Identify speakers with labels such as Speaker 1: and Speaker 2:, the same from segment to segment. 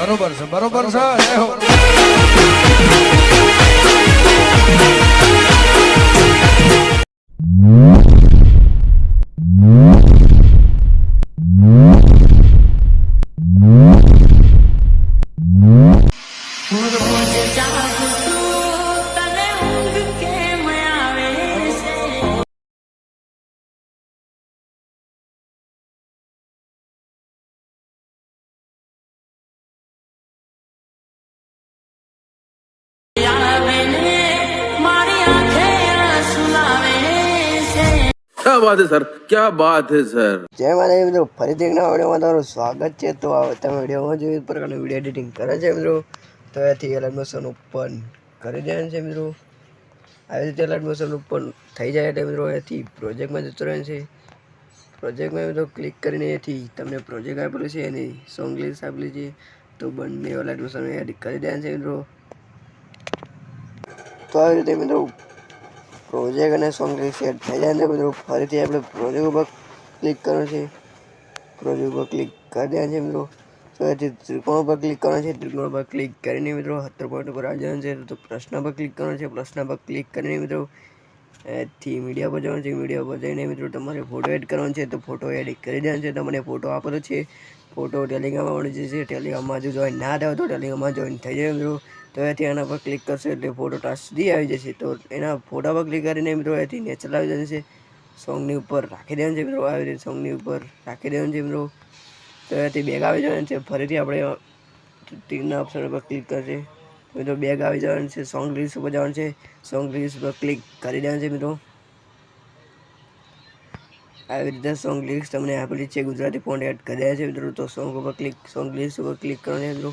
Speaker 1: બરોબર છે બરોબર છે જય હો
Speaker 2: क्या बात है सर, क्या बात है सर।
Speaker 3: जय माता मित्रों फरीથી એક નવા વિડીયોમાં તમારું સ્વાગત છે। તો તમે વિડીયોમાં જોઈ પ્રકારનું વિડીયો એડિટિંગ કરે છે મિત્રો, તો એથી એલર્ટ મોશન ઓપન કરી દેવાનું છે મિત્રો। આવી રીતે એલર્ટ મોશન ઓપન થઈ જાય એટલે મિત્રો એથી પ્રોજેક્ટમાં જતો રહે છે। પ્રોજેક્ટમાં મિત્રો ક્લિક કરીને એથી તમને પ્રોજેક્ટ આપેલું છે એની સોંગ લિસ્ટ આપેલી છે, તો બંને એલર્ટ મોશન એડિટ કરી દેવાનું છે મિત્રો। તો આવી રીતે મિત્રો પ્રોજેક્ટ અને સોંગ લિસ્ટ સેટ થઈ જાય ને મિત્રો ફરીથી આપણે પ્રોજેક્ટ ઉપર ક્લિક કરવાનું છે। પ્રોજેક્ટ પર ક્લિક કરી દેવાનું છે મિત્રો। તો એથી ત્રિકોણ પર ક્લિક કરવાનું છે। ત્રિકોણ પર ક્લિક કરીને મિત્રો 70 પોઈન્ટ ઉપર આવી જવાનું છે। તો પ્રશ્ન પર ક્લિક કરવાનું છે। પ્રશ્ન પર ક્લિક કરીને મિત્રો એથી મીડિયા પર જવાનું છે। મીડિયા પર જઈને મિત્રો તમારે ફોટો એડ કરવાનો છે, તો ફોટો એડિટ કરી દેવાનો છે। તમને ફોટો આપેલો છે, ફોટો ટેલિગ્રામમાં મળી જશે। ટેલિગ્રામમાં જો જોઈન ના થયો તો ટેલિગ્રામમાં જોઈન થઈ જાય મિત્રો। તો એથી આના પર ક્લિક કરશો એટલે ફોટો ટાસ્ક આવી જશે। તો એના ફોટા પર ક્લિક કરીને મિત્રો એથી નેચરલ આવી જશે। સોંગની ઉપર રાખી દેવાનું છે મિત્રો, આવી રીતે સોંગની ઉપર રાખી દેવાનું છે મિત્રો। તો એથી બેગ આવી જવાનું છે। ફરીથી આપણે તીરના ઓપ્શન પર ક્લિક કરશે મિત્રો, બેગ આવી જવાનું છે। સોંગ લિસ્ટ ઉપર જવાનું છે, સોંગ લિસ્ટ પર ક્લિક કરી દેવાનું છે મિત્રો। આવી રીતે સોંગ લિસ્ટ તમને આપેલી છે, ગુજરાતી ફોન્ટ એડ કરી દેવા છે મિત્રો। તો સોંગ ઉપર ક્લિક, સોંગ લિસ્ટ ઉપર ક્લિક કરવાનું છે મિત્રો।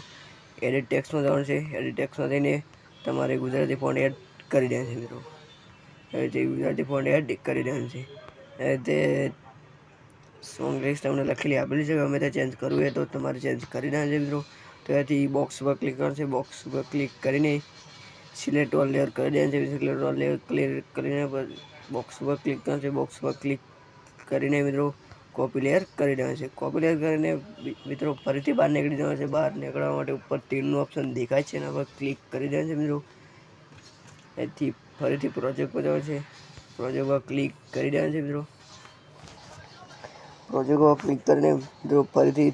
Speaker 3: એડિટ ટેક્સમાં જવાનું છે, એડિટ ટેક્સમાં જઈને તમારે ગુજરાતી ફોન્ટ એડ કરી દેવાનું છે મિત્રો। એ રીતે ગુજરાતી ફોન્ટ એડ કરી દેવાનું છે। એ રીતે સોંગ લિસ્ટ તમને લખેલી આપેલી છે, ગમે તે ચેન્જ કરવું હોય તો તમારે ચેન્જ કરી દેવાનું છે મિત્રો। તો એથી બોક્સ પર ક્લિક કરવાનું છે, બોક્સ પર ક્લિક કરીને સિલેક્ટ ઓલ લેયર કરી દેવાનું છે। સિલેક્ટ ઓલ લેયર ક્લિયર કરીને બોક્સ પર ક્લિક કરવાનું છે। બોક્સ પર ક્લિક કરીને મિત્રો કોપી લેયર કરી દેવાનું છે। કોપી લેયર કરીને મિત્રો ફરીથી બહાર નીકળી જવાનું છે। બહાર નીકળવા માટે ઉપર તીરનું ઓપ્શન દેખાય છે, એના પર ક્લિક કરી દેવાનું છે મિત્રો। એથી ફરીથી પ્રોજેક્ટ પર જવાનું છે, પ્રોજેક્ટ પર ક્લિક કરી દેવાનું છે મિત્રો। પ્રોજેક્ટ પર ક્લિક કરીને મિત્રો ફરીથી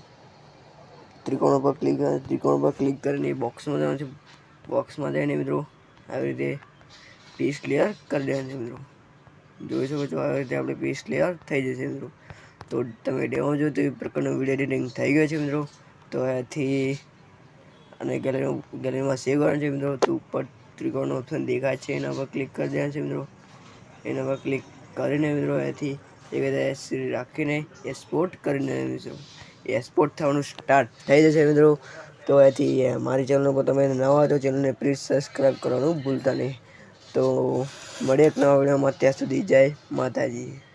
Speaker 3: ત્રિકોણ પર ક્લિક કરીને બોક્સમાં જવાનું છે। બોક્સમાં જઈને મિત્રો આવી રીતે પીસ ક્લિયર કરી દેવાનું છે મિત્રો। જોઈ શકો છો આવી રીતે આપણે પીસ ક્લિયર થઈ જશે મિત્રો। તો તમે ડેમો જો તો એ પ્રકારનું વિડીયો એડિટિંગ થઈ ગયો છે મિત્રો। તો એથી અને ગેલેરીમાં સેવ કરવાનું છે મિત્રો। તો ઉપર ત્રિકોણનો ઓપ્શન દેખાય છે, એના પર ક્લિક કરી દેવાનું છે મિત્રો। એના પર ક્લિક કરીને મિત્રો એથી એક એસી રાખીને એક્સપોર્ટ કરીને મિત્રો એક્સપોર્ટ થવાનું સ્ટાર્ટ થઈ જશે મિત્રો। તો એથી મારી ચેનલ પર તમે નવા હોય તો ચેનલને પ્લીઝ સબસ્ક્રાઈબ કરવાનું ભૂલતા નહીં। તો મળીએ એક નવા વિડીયોમાં, ત્યાં સુધી જય માતાજી।